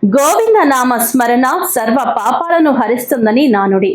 గోవింద నామ స్మరణ సర్వ పాపాలను హరిస్తుందని నానుడి.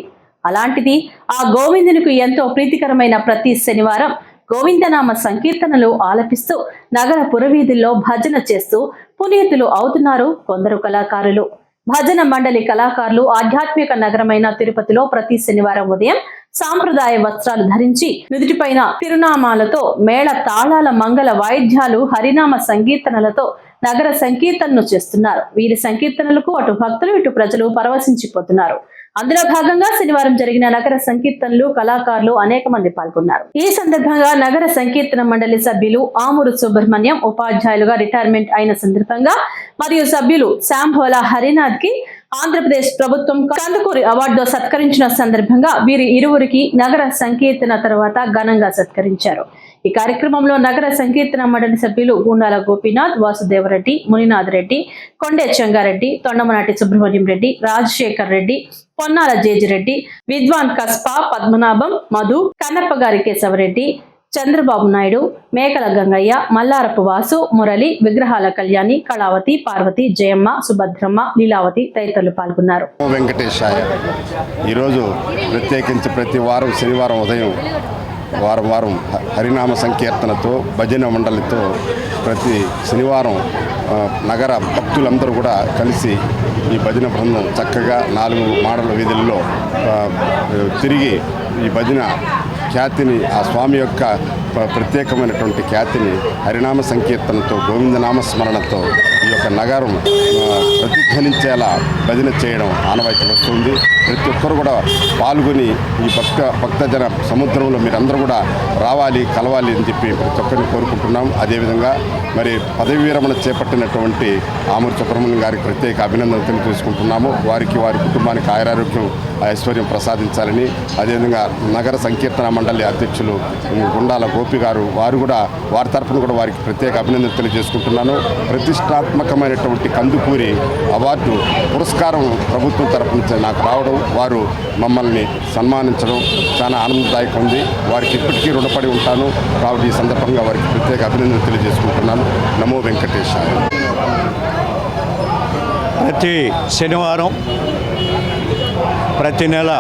అలాంటిది ఆ గోవిందునికి ఎంతో ప్రీతికరమైన ప్రతి శనివారం గోవిందనామ సంకీర్తనలు ఆలపిస్తూ నగర పురవీధుల్లో భజన చేస్తూ పునీతులు అవుతున్నారు కొందరు కళాకారులు. భజన మండలి కళాకారులు ఆధ్యాత్మిక నగరమైన తిరుపతిలో ప్రతి శనివారం ఉదయం సాంప్రదాయ వస్త్రాలు ధరించి నుదుటిపైన తిరునామాలతో మేళ తాళాల మంగళ వాయిద్యాలు హరినామ సంకీర్తనలతో నగర సంకీర్తనను చేస్తున్నారు. వీరి సంకీర్తనలకు అటు భక్తులు ఇటు ప్రజలు పరవశించిపోతున్నారు. అందులో భాగంగా శనివారం జరిగిన నగర సంకీర్తనలు కళాకారులు అనేక మంది పాల్గొన్నారు. ఈ సందర్భంగా నగర సంకీర్తన మండలి సభ్యులు ఆమూరు సుబ్రహ్మణ్యం ఉపాధ్యాయులుగా రిటైర్మెంట్ అయిన సందర్భంగా మరియు సభ్యులు శాంభోలా హరినాథ్ కి ఆంధ్రప్రదేశ్ ప్రభుత్వం కందుకూరి అవార్డు సత్కరించిన సందర్భంగా వీరి ఇరువురికి నగర సంకీర్తన తర్వాత ఘనంగా సత్కరించారు. ఈ కార్యక్రమంలో నగర సంకీర్తన మండలి సభ్యులు గుండాల గోపీనాథ్, వాసుదేవరెడ్డి, మునినాథ్ రెడ్డి, కొండే చెంగారెడ్డి, తొండమనాటి సుబ్రహ్మణ్యం రెడ్డి, రాజశేఖర్ రెడ్డి, పొన్నాల జేజిరెడ్డి, విద్వాన్ కస్పా పద్మనాభం, మధు, కన్నప్పగారి కేశవరెడ్డి, చంద్రబాబు నాయుడు, మేకల గంగయ్య, మల్లారపు వాసు, మురళి, విగ్రహాల కళ్యాణి, కళావతి, పార్వతి, జయమ్మ, సుభద్రమ్మ, లీలావతి తదితరులు పాల్గొన్నారు. వెంకటేశాయ. ఈరోజు ప్రత్యేకించి ప్రతి వారం శనివారం ఉదయం వారం హరినామ సంకీర్తనతో భజన మండలితో ప్రతి శనివారం నగర భక్తులందరూ కూడా కలిసి ఈ భజన బృందం చక్కగా 4 మాడల వీధుల్లో తిరిగి ఈ భజన ఖ్యాతిని, ఆ స్వామి యొక్క ప్రత్యేకమైనటువంటి ఖ్యాతిని హరినామ సంకీర్తనతో గోవిందనామ స్మరణతో ఈ యొక్క నగరం ప్రతిధ్వనించేలా భజన చేయడం ఆనవాయితీ వస్తుంది. ప్రతి ఒక్కరు కూడా పాల్గొని ఈ భక్తజన సముద్రంలో మీరందరూ కూడా రావాలి, కలవాలి అని చెప్పి ప్రతి ఒక్కరిని కోరుకుంటున్నాం. అదేవిధంగా మరి పదవి విరమణ చేపట్టినటువంటి ఆమూరు సుబ్రహ్మణ్యం గారికి ప్రత్యేక అభినందనలు తెలియజేసుకుంటున్నాము. వారికి, వారి కుటుంబానికి ఆయురారోగ్యం, ఐశ్వర్యం ప్రసాదించాలని, అదేవిధంగా నగర సంకీర్తన మండలి అధ్యక్షులు గుండాల గోపి గారు వారి తరఫున కూడా వారికి ప్రత్యేక అభినందనలు తెలియజేసుకుంటున్నాను. ప్రతిష్టాత్మకమైనటువంటి కందుకూరి అవార్డు పురస్కారం ప్రభుత్వం తరఫు నుంచి నాకు రావడం, వారు మమ్మల్ని సన్మానించడం చాలా ఆనందదాయకం ఉంది. వారికి ఇప్పటికీ రుణపడి ఉంటాను. కాబట్టి ఈ సందర్భంగా వారికి ప్రత్యేక అభినందనలు తెలియజేసుకుంటున్నాను. నమో వెంకటేశాయ. ప్రతి శనివారం ప్రతి నెల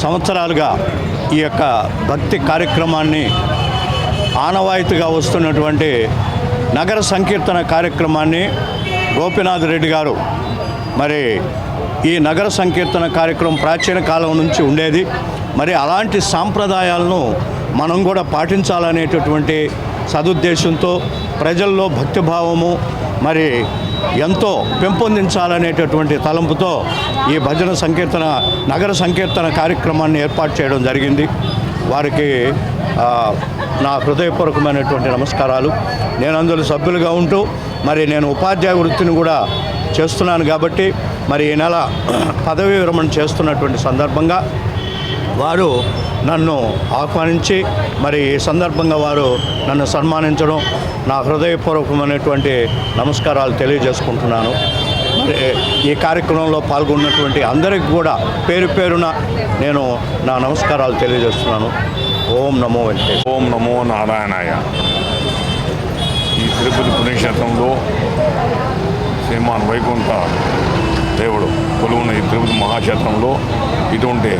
సంవత్సరాలుగా ఈ యొక్క భక్తి కార్యక్రమాన్ని ఆనవాయితీగా వస్తున్నటువంటి నగర సంకీర్తన కార్యక్రమాన్ని గోపీనాథ్ రెడ్డి గారు మరి ఈ నగర సంకీర్తన కార్యక్రమం ప్రాచీన కాలం నుంచి ఉండేది. మరి అలాంటి సాంప్రదాయాలను మనం కూడా పాటించాలనేటటువంటి సదుద్దేశంతో ప్రజల్లో భక్తిభావము మరి ఎంతో పెంపొందించాలనేటటువంటి తలంపుతో ఈ భజన సంకీర్తన నగర సంకీర్తన కార్యక్రమాన్ని ఏర్పాటు చేయడం జరిగింది. వారికి నా హృదయపూర్వకమైనటువంటి నమస్కారాలు. నేను అందులో సభ్యులుగా ఉంటూ మరి నేను ఉపాధ్యాయ వృత్తిని కూడా చేస్తున్నాను కాబట్టి మరి ఈ నెల పదవీ విరమణ చేస్తున్నటువంటి సందర్భంగా వారు నన్ను ఆహ్వానించి మరి ఈ సందర్భంగా వారు నన్ను సన్మానించడం నా హృదయపూర్వకమైనటువంటి నమస్కారాలు తెలియజేసుకుంటున్నాను. మరి ఈ కార్యక్రమంలో పాల్గొన్నటువంటి అందరికీ కూడా పేరు పేరున నేను నా నమస్కారాలు తెలియజేస్తున్నాను. ఓం నమో వెంకటేశ్. ఓం నమో నారాయణాయ. ఈ తిరుపతి పుణ్యక్షేత్రంలో శ్రీమాన్ వైకుంఠ దేవుడు కొలువున్న ఈ తిరుపతి మహాక్షేత్రంలో ఇటువంటి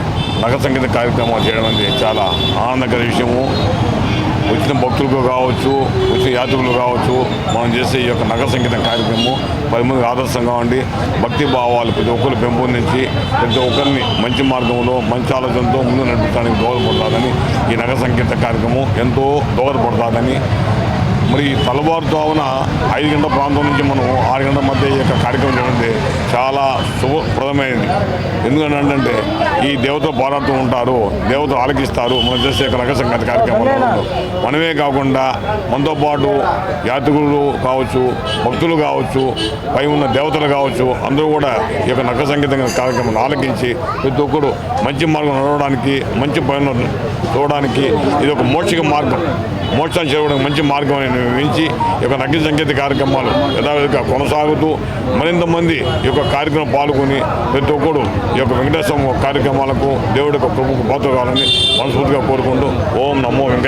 నగర సంగీత కార్యక్రమాలు చేయడం అనేది చాలా ఆనందకర విషయము. వచ్చిన భక్తులకు కావచ్చు, వచ్చిన యాత్రికులు కావచ్చు, మనం చేసే ఈ యొక్క నగర సంగీతం కార్యక్రమం 10 మందికి ఆదర్శంగా ఉండి భక్తి భావాలు ప్రతి ఒక్కరు పెంపొందించి ప్రతి ఒక్కరిని మంచి మార్గంలో మంచి ఆలోచనతో ముందు నడిపించడానికి దోహదపడుతుందని ఈ నగర సంగీత కార్యక్రమం ఎంతో దోహదపడుతుందని మరి తెల్లవారుజామున 5 గంటల ప్రాంతం నుంచి మనం 6 గంటల మధ్య ఈ యొక్క కార్యక్రమం చేయడం చాలా శుభప్రదమైనది. ఎందుకంటే ఈ దేవతలు పోరాడుతూ ఉంటారు, దేవతలు ఆలకిస్తారు. మనం చేసే యొక్క నగర సంగీత కార్యక్రమంలో మనమే కాకుండా మనతో పాటు యాత్రికులు కావచ్చు, భక్తులు కావచ్చు, పై ఉన్న దేవతలు కావచ్చు, అందరూ కూడా ఈ యొక్క నగర సంగీత కార్యక్రమాన్ని ఆలకించి ప్రతి ఒక్కరు మంచి మార్గం నడవడానికి, మంచి పనులు చూడడానికి ఇది ఒక మోక్షాన్ని చేరుకోవడానికి మంచి మార్గం అని నిర్వహించి ఈ యొక్క నగర సంగీత కార్యక్రమాలు యథావిధిగా కొనసాగుతూ మరింత మంది ఈ యొక్క కార్యక్రమం పాల్గొని ప్రతి ఒక్కరు ఈ యొక్క వెంకటేశ్వర కార్యక్రమాలకు దేవుడి యొక్క ప్రభుకు పాత్ర కావాలని మనస్ఫూర్తిగా కోరుకుంటూ ఓం నమో వెంకటేశ్వర.